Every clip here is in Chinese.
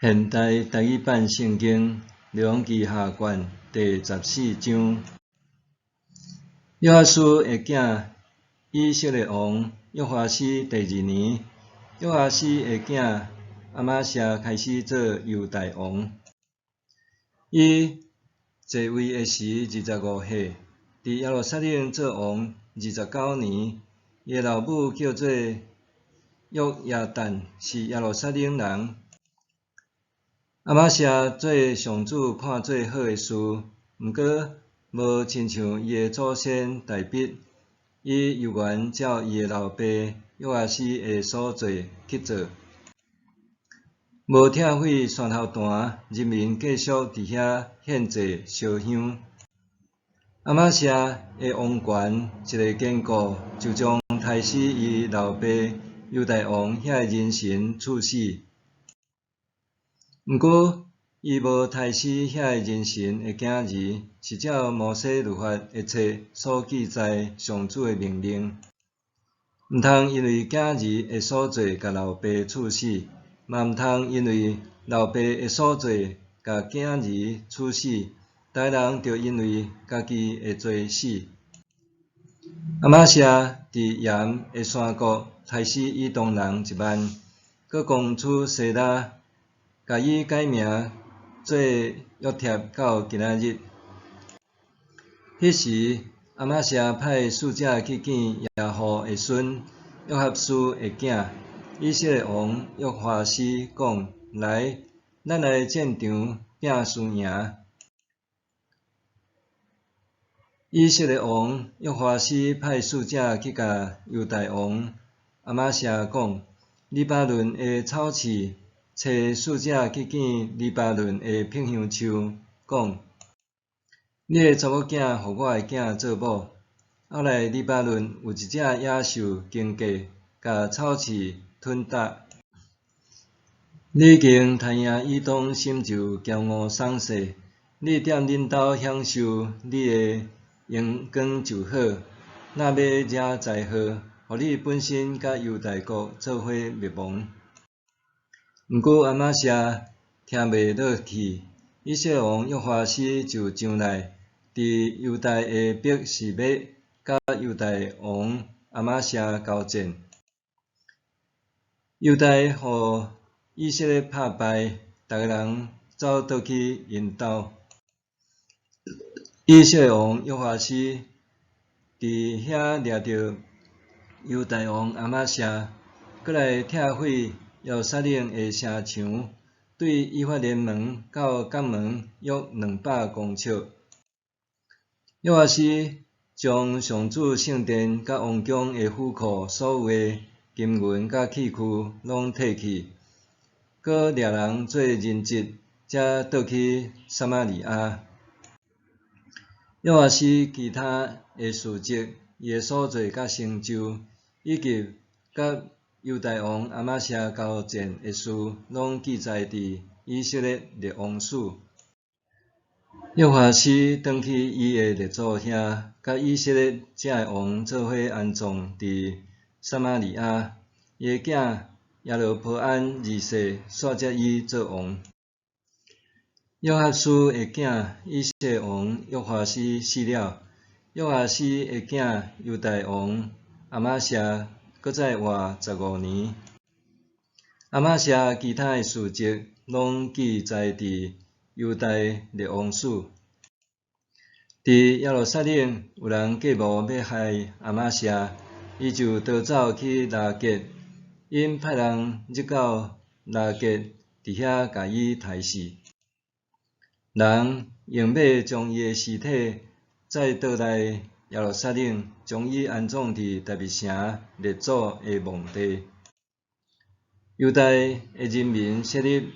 现代台语版圣经列王记下卷第14章。约阿斯的囝以色列王约华斯第2年，约华斯的囝阿玛谢开始做犹大王。伊继位的时25岁，伫耶路撒冷做王29年。伊的老母叫做约亚但，是耶路撒冷人。阿玛谢做上主看做好的事，毋过无亲像伊的祖先大毕，伊犹原照伊的老爸约阿斯的所做去做，无拆毁山头坛，人民继续伫遐献祭烧香。阿玛谢的王权一个坚固，就将杀死伊老爸犹大王遐的人神处死。毋过，伊无杀死遐个人神的囝儿，是照摩西律法一切所记载上主的命令，毋通因为囝儿的所做甲老爸处死，嘛毋通因为老爸的所做甲囝儿处死，逐个人着因为家己的罪死。阿玛谢伫盐的山谷杀死以东人1万，佮供出西拉，甲伊改名做约帖到今仔日。迄时，阿玛谢派使者去见耶户的孙约哈斯的囝以色列王约华斯，讲：来，咱来战场拼输赢。以色列王约华斯派使者去甲犹大王阿玛谢讲：黎巴嫩的草刺找使者去见黎巴嫩的片香树，讲：你的查某囝互我的囝做某。后来黎巴嫩有一只野兽经过，甲草刺吞踏。你已经赚赢以东，心就骄傲丧势。你踮恁兜享受你的荣光就好，若要惹灾祸，互你本身甲犹大国做伙灭亡。毋过阿玛谢听袂落去，以色列王约华斯就上来，伫犹大的伯示麦，甲犹大王阿玛谢交战。犹大互以色列拍败，逐个人走倒去因兜。以色列王约华斯伫遐掠着犹大王阿玛谢，搁来拆毁耶路撒冷的城墙，对以法莲门到港门约200公尺。约华斯将上主圣殿甲王宫的府库所有的金银甲器具拢摕去，搁掠人做人质，才倒去撒玛利亚。约华斯其他的事迹，伊的所做甲成就，以及甲犹大王阿玛谢交战的事，拢记载伫以色列列王书。约华斯转去伊的列祖遐，甲以色列遮的王做伙安葬伫撒玛利亚。伊的囝耶罗波安2世煞接伊做王。约哈斯的囝以色列王约华斯死了，约华斯的囝犹大王阿玛谢搁再活15年。阿玛谢其他的事迹拢记载伫犹大列王书。伫耶路撒冷有人计谋要害阿玛谢，伊就逃走去拉结，因派人入到拉结，伫遐甲伊杀死。人用马将伊的尸体载倒来耶路撒冷，将伊安葬伫大卫城列祖的墓地。犹大的人民设立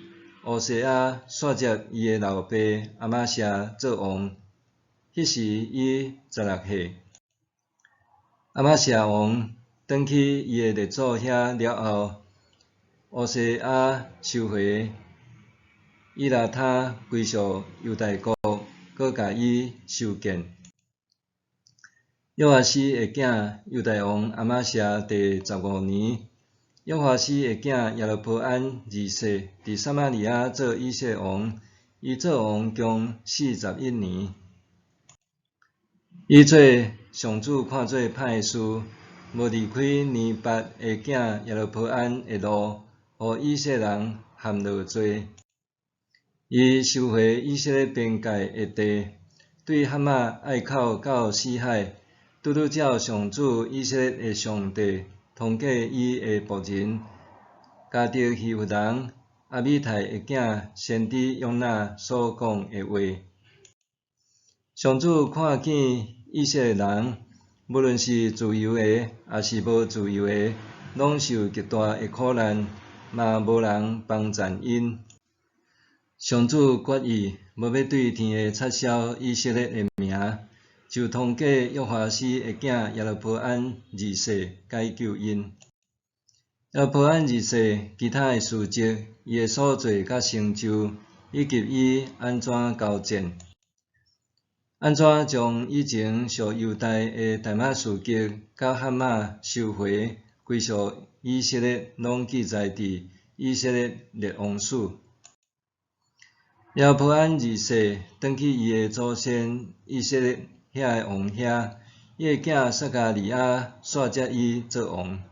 乌西亚煞接伊的老爸阿玛谢做王，迄时伊16岁。阿玛谢王转去伊的列祖遐了后，乌西亚收回以拉他归属犹大国，搁甲伊修建。约华斯的囝犹大王阿玛谢第15年，约华西的囝耶罗波安二世伫撒玛利亚做以色列王，伊做王共41年。伊做上主看做歹事，无离开尼八的囝耶罗波安的路，互以色列人陷落罪。伊收回以色列边界的地，对哈马隘口到死海，拄拄照上主以色列的上帝通过伊的仆人加得希弗人阿米泰的囝先知约拿所讲的话。上主看见以色列人，无论是自由的，还是无自由的，拢受极大的苦难，嘛无人帮赞因。上主决意无要对天下撤销以色列的名，就通过约华西的囝耶罗波安二世解救因。耶罗波安二世其他的事迹、伊的所做甲成就，以及伊安怎交战，安怎将以前属犹大的大马士革甲哈马收回归属以色列，拢记载伫以色列列王书。耶罗波安二世转去伊的祖先以色列遐的王遐，伊的囝撒迦利亚续接伊做王。